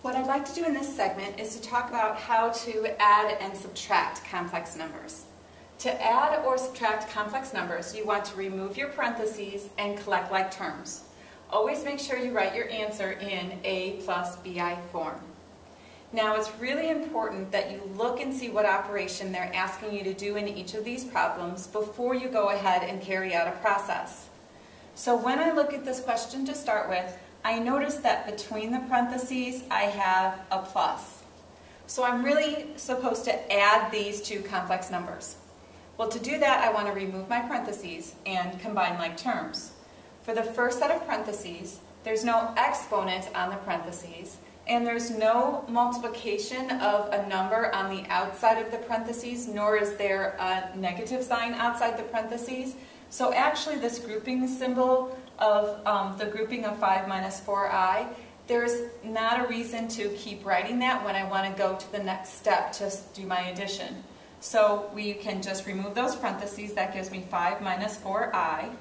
What I'd like to do in this segment is to talk about how to add and subtract complex numbers. To add or subtract complex numbers, you want to remove your parentheses and collect like terms. Always make sure you write your answer in A plus BI form. Now, it's really important that you look and see what operation they're asking you to do in each of these problems before you go ahead and carry out a process. So when I look at this question to start with, I notice that between the parentheses I have a plus. So I'm really supposed to add these two complex numbers. Well, to do that, I want to remove my parentheses and combine like terms. For the first set of parentheses, there's no exponent on the parentheses, and there's no multiplication of a number on the outside of the parentheses, nor is there a negative sign outside the parentheses. So actually this grouping symbol of the grouping of 5 minus 4i, there's not a reason to keep writing that when I want to go to the next step to do my addition. So we can just remove those parentheses. That gives me 5 minus 4i.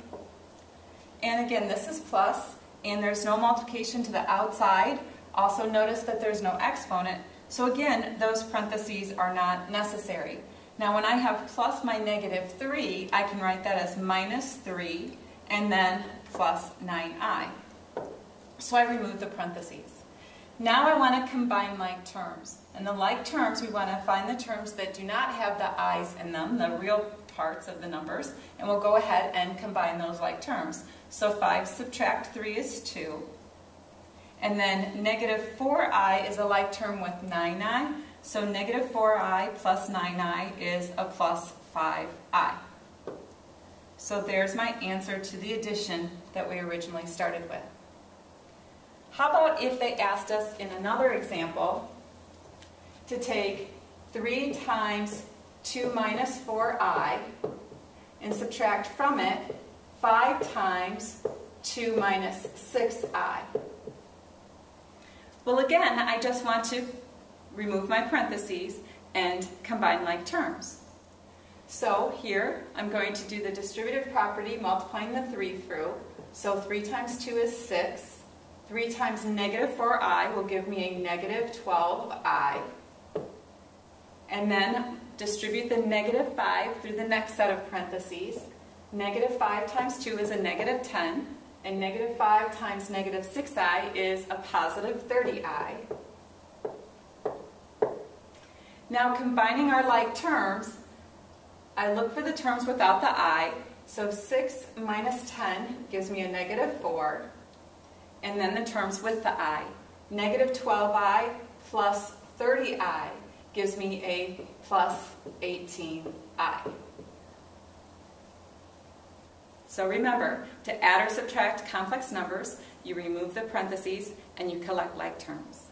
And again, this is plus, and there's no multiplication to the outside. Also notice that there's no exponent. So again, those parentheses are not necessary. Now when I have plus my negative 3, I can write that as minus 3 and then plus 9i. So I remove the parentheses. Now I want to combine like terms. And the like terms, we want to find the terms that do not have the i's in them, the real parts of the numbers, and we'll go ahead and combine those like terms. So 5 subtract 3 is 2. And then negative 4i is a like term with 9i. So negative 4i plus 9i is a plus 5i. So there's my answer to the addition that we originally started with. How about if they asked us in another example to take 3 times 2 minus 4i and subtract from it 5 times 2 minus 6i. Well, again, I just want to remove my parentheses and combine like terms. So here, I'm going to do the distributive property, multiplying the 3 through. So 3 times 2 is 6. 3 times negative 4i will give me a negative 12i. And then distribute the negative 5 through the next set of parentheses. Negative 5 times 2 is a negative 10. And negative 5 times negative 6i is a positive 30i. Now combining our like terms, I look for the terms without the I. So 6 minus 10 gives me a negative 4. And then the terms with the I. Negative 12i plus 30i gives me a plus 18i. So remember, to add or subtract complex numbers, you remove the parentheses and you collect like terms.